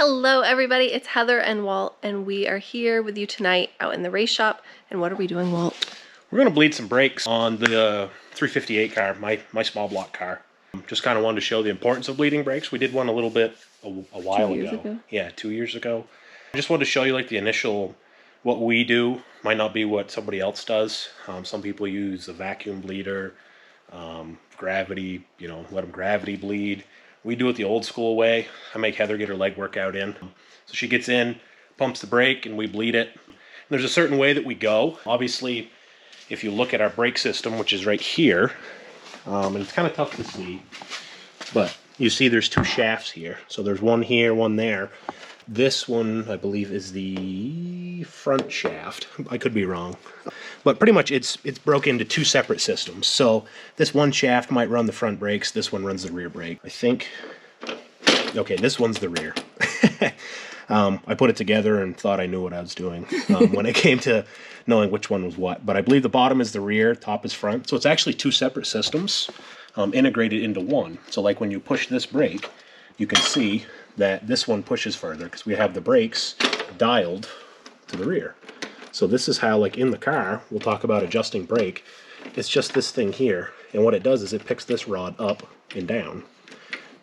Hello everybody, it's Heather and Walt, and we are here with you tonight out in the race shop. And what are we doing, Walt? We're going to bleed some brakes on the 358 car, my small block car. Just kind of wanted to show the importance of bleeding brakes. We did one a little bit a while 2 years ago. Yeah, 2 years ago. I just wanted to show you like the initial, what we do might not be what somebody else does. Some people use a vacuum bleeder, gravity, let them gravity bleed. We do it the old school way. I make Heather get her leg workout in. So she gets in, pumps the brake, and we bleed it. And there's a certain way that we go. Obviously, if you look at our brake system, which is right here, and it's kind of tough to see, but you see there's two shafts here. So there's one here, one there. This one, I believe, is the front shaft. I could be wrong. But pretty much it's broken into two separate systems. So this one shaft might run the front brakes, this one runs the rear brake. I think, okay, this one's the rear. I put it together and thought I knew what I was doing when it came to knowing which one was what. But I believe the bottom is the rear, top is front. So it's actually two separate systems integrated into one. So like when you push this brake, you can see that this one pushes further because we have the brakes dialed to the rear. So this is how, like in the car, we'll talk about adjusting brake. It's just this thing here, and what it does is it picks this rod up and down,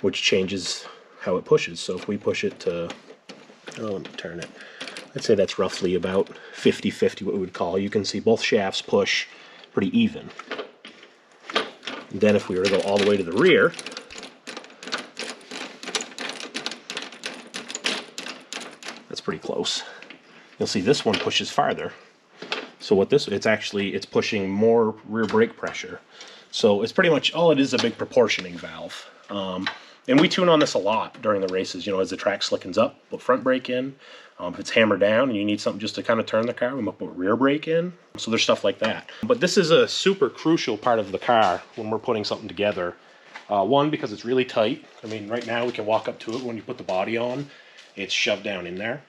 which changes how it pushes. So if we push it to, let me turn it. I'd say that's roughly about 50-50, what we would call. You can see both shafts push pretty even. And then if we were to go all the way to the rear, that's pretty close. You'll see this one pushes farther. So what it's pushing more rear brake pressure. So it's pretty much, all it is a big proportioning valve. And we tune on this a lot during the races, as the track slickens up, put front brake in. If it's hammered down and you need something just to kind of turn the car, we might put rear brake in. So there's stuff like that. But this is a super crucial part of the car when we're putting something together. One, because it's really tight. I mean, right now we can walk up to it. When you put the body on, it's shoved down in there.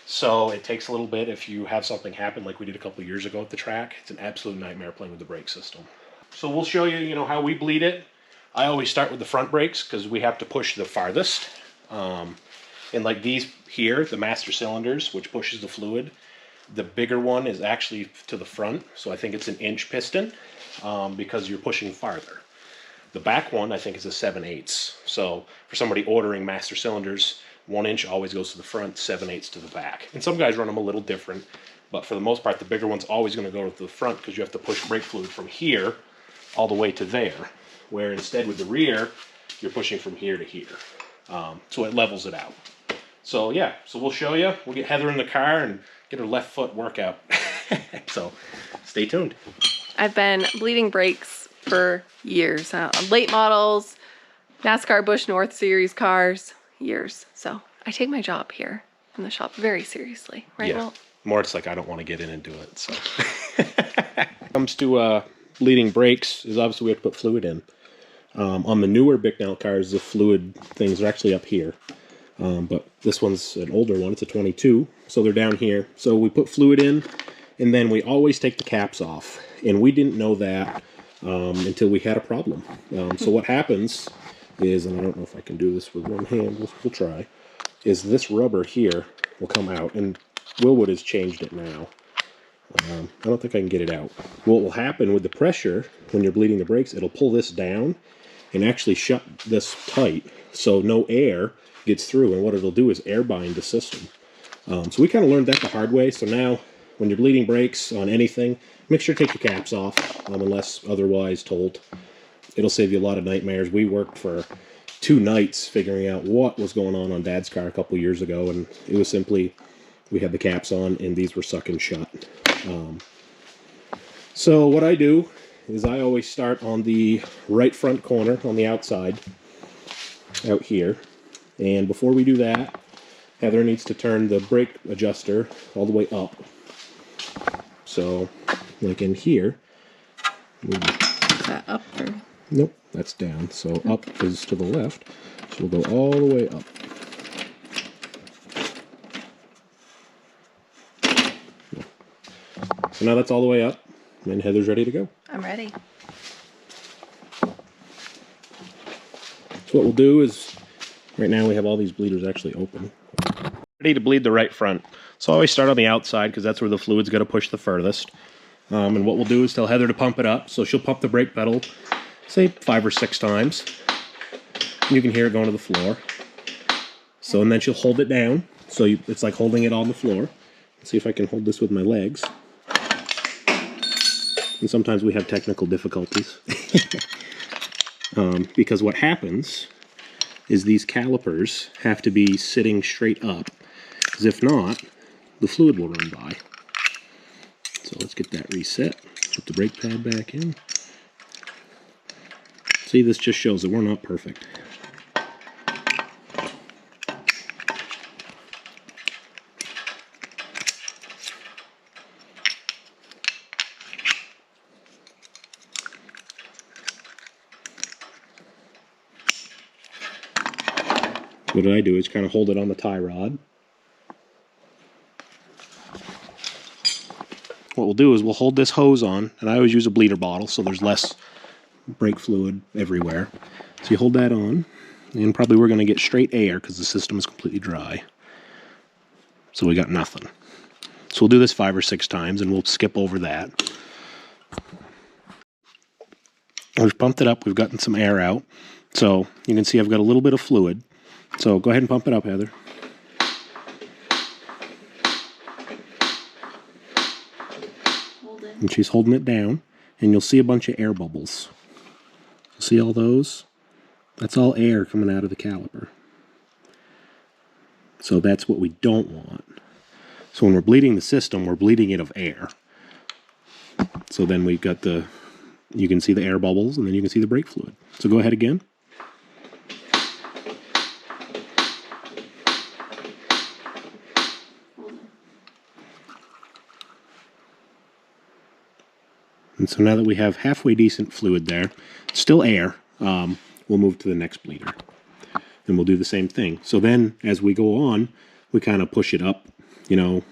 So it takes a little bit if you have something happen like we did a couple years ago at the track. It's an absolute nightmare playing with the brake system. So we'll show you, how we bleed it. I always start with the front brakes because we have to push the farthest. And like these here, the master cylinders, which pushes the fluid, the bigger one is actually to the front. So I think it's an inch piston because you're pushing farther. The back one, I think, is a 7/8. So for somebody ordering master cylinders, 1 inch always goes to the front, 7/8 to the back. And some guys run them a little different, but for the most part, the bigger one's always going to go to the front because you have to push brake fluid from here all the way to there, where instead with the rear, you're pushing from here to here. So it levels it out. So yeah, so we'll show you. We'll get Heather in the car and get her left foot workout. So stay tuned. I've been bleeding brakes for years. Late models, NASCAR Busch North Series cars, years. So I take my job here in the shop very seriously, right? Yeah. Walt? More it's like I don't want to get in and do it. So when it comes to bleeding brakes, is obviously we have to put fluid in. On the newer Bicknell cars, the fluid things are actually up here. But this one's an older one, it's a 22, so they're down here. So we put fluid in, and then we always take the caps off. And we didn't know that until we had a problem. So what happens is, and I don't know if I can do this with one hand, we'll try, is this rubber here will come out, and Willwood has changed it now. I don't think I can get it out. What will happen with the pressure, when you're bleeding the brakes, it'll pull this down and actually shut this tight, so no air gets through, and what it'll do is air bind the system. So we kind of learned that the hard way, so now when you're bleeding brakes on anything, make sure to take the caps off, unless otherwise told. It'll save you a lot of nightmares. We worked for 2 nights figuring out what was going on Dad's car a couple years ago, and it was simply, we had the caps on and these were sucking shut. So what I do is I always start on the right front corner on the outside, out here. And before we do that, Heather needs to turn the brake adjuster all the way up. So, like in here, Is that up or? Nope, that's down. So up is to the left. So we'll go all the way up. So now that's all the way up, and Heather's ready to go. I'm ready. So what we'll do is, right now we have all these bleeders actually open. Ready to bleed the right front. So I always start on the outside because that's where the fluid's got to push the furthest. And what we'll do is tell Heather to pump it up. So she'll pump the brake pedal, say 5 or 6 times. And you can hear it going to the floor. So, and then she'll hold it down. So it's like holding it on the floor. Let's see if I can hold this with my legs. And sometimes we have technical difficulties. Because what happens is these calipers have to be sitting straight up. Because if not, the fluid will run by. So let's get that reset. Put the brake pad back in. See, this just shows that we're not perfect. What I do is kind of hold it on the tie rod. What we'll do is we'll hold this hose on, and I always use a bleeder bottle so there's less brake fluid everywhere. So you hold that on, and probably we're going to get straight air because the system is completely dry. So we got nothing. So we'll do this 5 or 6 times, and we'll skip over that. We've pumped it up. We've gotten some air out. So you can see I've got a little bit of fluid. So go ahead and pump it up, Heather. And she's holding it down, and you'll see a bunch of air bubbles. See all those? That's all air coming out of the caliper. So that's what we don't want. So when we're bleeding the system, we're bleeding it of air. So then we've got you can see the air bubbles, and then you can see the brake fluid. So go ahead again. And so now that we have halfway decent fluid there, still air, we'll move to the next bleeder. And we'll do the same thing. So then, as we go on, we kind of push it up, you know,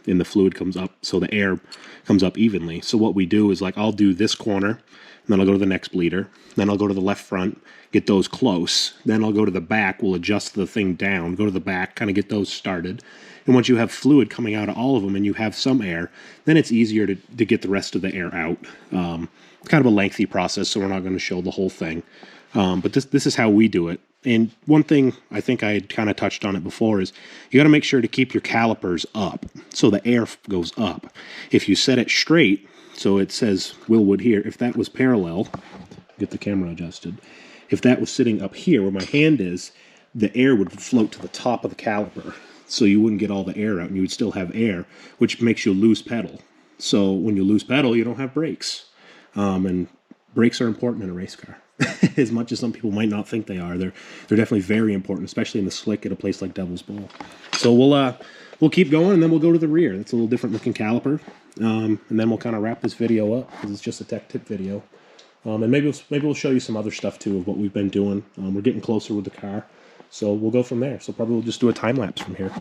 and the fluid comes up, so the air comes up evenly. So what we do is, like, I'll do this corner, and then I'll go to the next bleeder, then I'll go to the left front, get those close, then I'll go to the back, we'll adjust the thing down, go to the back, kind of get those started. And once you have fluid coming out of all of them and you have some air, then it's easier to get the rest of the air out. Kind of a lengthy process, so we're not going to show the whole thing. But this is how we do it. And one thing, I think I had kind of touched on it before, is you got to make sure to keep your calipers up so the air goes up. If you set it straight, so it says Willwood here, if that was parallel, get the camera adjusted, if that was sitting up here where my hand is, the air would float to the top of the caliper. So you wouldn't get all the air out, and you would still have air, which makes you lose pedal. So when you lose pedal, you don't have brakes. And brakes are important in a race car. As much as some people might not think they are, they're definitely very important, especially in the slick at a place like Devil's Bowl. So we'll keep going, and then we'll go to the rear. That's a little different looking caliper, and then we'll kind of wrap this video up because it's just a tech tip video. And maybe we'll show you some other stuff too of what we've been doing. We're getting closer with the car. So we'll go from there. So probably we'll just do a time lapse from here.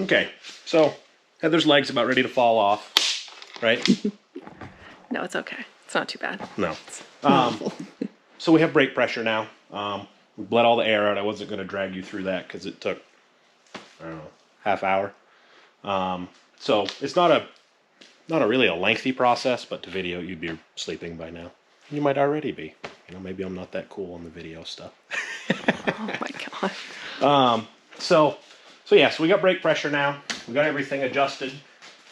Okay, so Heather's leg's about ready to fall off, right? No, it's okay. It's not too bad. No. So we have brake pressure now. We bled all the air out. I wasn't going to drag you through that because it took, I don't know, half hour. So it's not really a lengthy process, but to video, you'd be sleeping by now. You might already be. You know, maybe I'm not that cool on the video stuff. Oh my God. So we got brake pressure now. We got everything adjusted.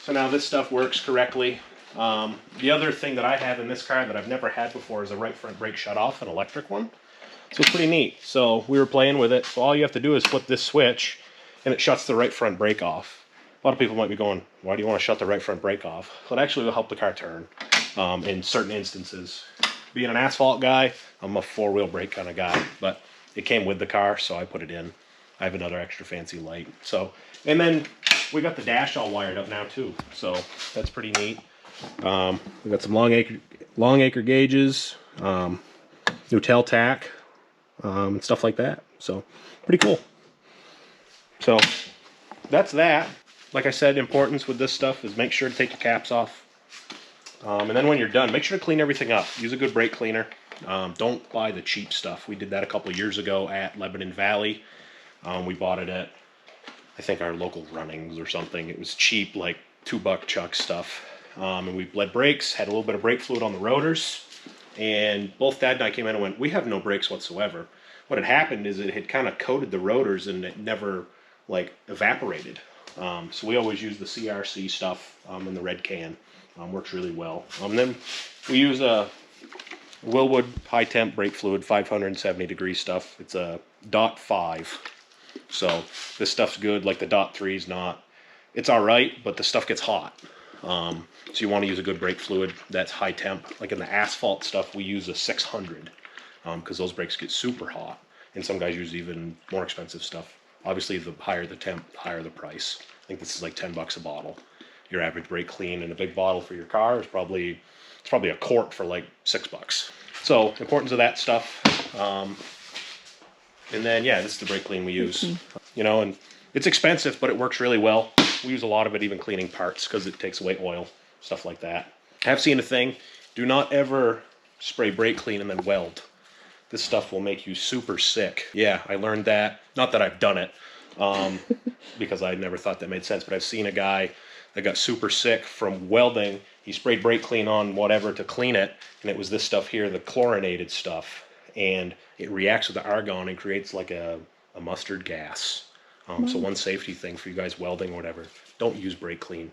So now this stuff works correctly. The other thing that I have in this car that I've never had before is a right front brake shut-off, an electric one. So it's pretty neat. So we were playing with it. So all you have to do is flip this switch, and it shuts the right front brake off. A lot of people might be going, why do you want to shut the right front brake off? Well, it actually will help the car turn in certain instances. Being an asphalt guy, I'm a four-wheel brake kind of guy, but it came with the car, so I put it in. I have another extra fancy light. So, and then we got the dash all wired up now too. So that's pretty neat. We got some long acre gauges, new tail tack, and stuff like that. So pretty cool. So that's that. Like I said, importance with this stuff is make sure to take your caps off. And then when you're done, make sure to clean everything up. Use a good brake cleaner. Don't buy the cheap stuff. We did that a couple of years ago at Lebanon Valley. We bought it at, I think, our local Runnings or something. It was cheap, like $2 chuck stuff. And we bled brakes, had a little bit of brake fluid on the rotors. And both Dad and I came in and went, we have no brakes whatsoever. What had happened is it had kind of coated the rotors and it never, like, evaporated. So we always use the CRC stuff in the red can. Works really well. Then we use a Wilwood high temp brake fluid, 570 degree stuff. It's a .5. So this stuff's good. Like the .3 is not. It's all right, but the stuff gets hot. So you want to use a good brake fluid that's high temp. Like in the asphalt stuff, we use a 600 because those brakes get super hot. And some guys use even more expensive stuff. Obviously, the higher the temp, the higher the price. I think this is like $10 a bottle. Your average brake clean in a big bottle for your car is probably a quart for like $6. So importance of that stuff. And then yeah, this is the brake clean we use. You know, and it's expensive, but it works really well. We use a lot of it even cleaning parts because it takes away oil, stuff like that. I have seen a thing. Do not ever spray brake clean and then weld. This stuff will make you super sick. Yeah, I learned that. Not that I've done it, because I never thought that made sense, but I've seen a guy that got super sick from welding. He sprayed brake clean on whatever to clean it, and it was this stuff here, the chlorinated stuff, and it reacts with the argon and creates like a mustard gas. So one safety thing for you guys welding or whatever, don't use brake clean.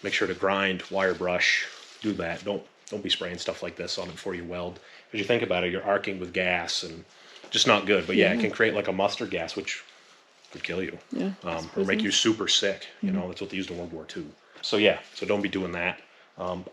Make sure to grind, wire brush, do that. Don't be spraying stuff like this on it before you weld. Because you think about it, you're arcing with gas and just not good. But yeah, it can create like a mustard gas, which could kill you. Yeah, or make you super sick. You know, that's what they used in World War II. So yeah, so don't be doing that.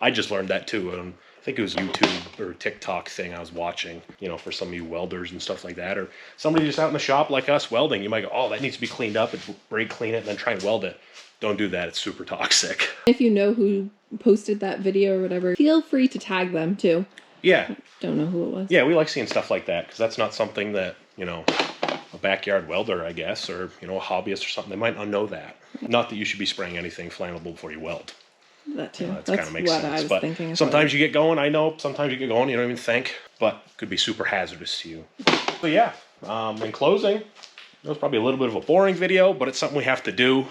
I just learned that too. I think it was YouTube or TikTok thing I was watching, you know, for some of you welders and stuff like that. Or somebody just out in the shop like us welding, you might go, oh, that needs to be cleaned up and brake clean it and then try and weld it. Don't do that. It's super toxic. If you know who posted that video or whatever, feel free to tag them too. Yeah. Don't know who it was. Yeah, we like seeing stuff like that because that's not something that, you know, a backyard welder, I guess, or, you know, a hobbyist or something, they might not know that. Not that you should be spraying anything flammable before you weld. That too. That That's kind of makes what sense. I was But thinking. sometimes you get going, I know, sometimes you get going, you don't even think, but could be super hazardous to you. So yeah, in closing, it was probably a little bit of a boring video, but it's something we have to do,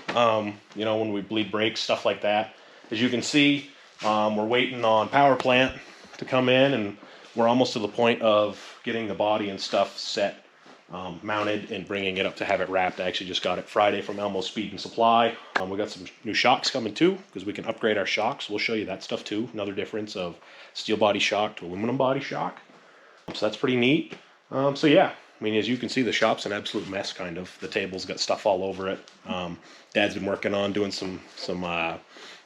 you know, when we bleed brakes, stuff like that. As you can see, we're waiting on power plant to come in, and we're almost to the point of getting the body and stuff set, mounted and bringing it up to have it wrapped. I actually just got it Friday from Elmo Speed and Supply. We got some new shocks coming too, because we can upgrade our shocks. We'll show you that stuff too. Another difference of steel body shock to aluminum body shock. So that's pretty neat. So yeah, I mean, as you can see, the shop's an absolute mess, kind of. The table's got stuff all over it. Dad's been working on doing some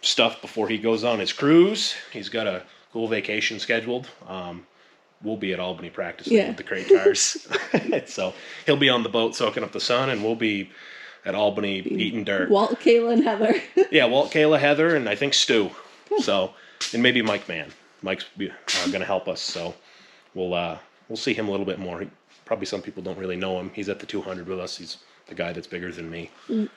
stuff before he goes on his cruise. He's got a cool vacation scheduled. We'll be at Albany practicing with the crate cars. So he'll be on the boat soaking up the sun, and we'll be at Albany eating dirt. Walt, Kayla, and Heather. Yeah, Walt, Kayla, Heather, and I think Stu. Good. So, and maybe Mike Mann. Mike's going to help us, so we'll see him a little bit more. Probably some people don't really know him. He's at the 200 with us. He's the guy that's bigger than me.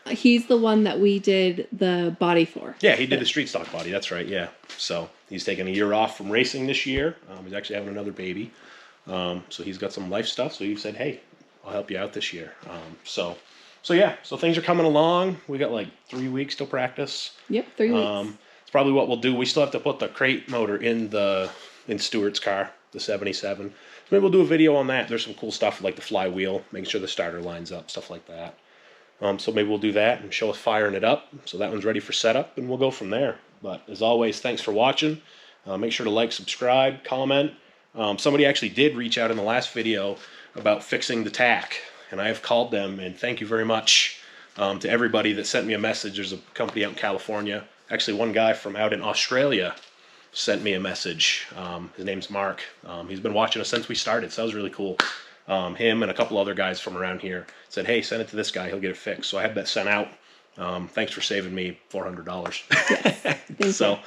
He's the one that we did the body for. Yeah, he did the street stock body. That's right. Yeah. So he's taking a year off from racing this year. He's actually having another baby. So he's got some life stuff. So he said, "Hey, I'll help you out this year." So yeah. So things are coming along. We got like 3 weeks till practice. Yep, 3 weeks. It's probably what we'll do. We still have to put the crate motor in Stuart's car, the 77. So maybe we'll do a video on that. There's some cool stuff like the flywheel, making sure the starter lines up, stuff like that. So maybe we'll do that and show us firing it up. So that one's ready for setup, and we'll go from there. But as always, thanks for watching. Make sure to like, subscribe, comment. Somebody actually did reach out in the last video about fixing the tack, and I have called them, and thank you very much to everybody that sent me a message. There's a company out in California. Actually, one guy from out in Australia sent me a message. His name's Mark. He's been watching us since we started, so that was really cool. Him and a couple other guys from around here said, "Hey, send it to this guy. He'll get it fixed." So I had that sent out. Thanks for saving me $400. Yes, so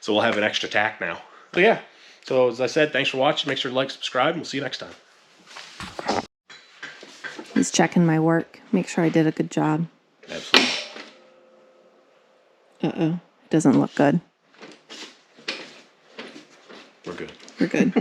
we'll have an extra tack now. So yeah. So as I said, thanks for watching. Make sure to like, subscribe, and we'll see you next time. He's checking my work. Make sure I did a good job. Absolutely. Uh-oh. It doesn't look good. We're good. We're good.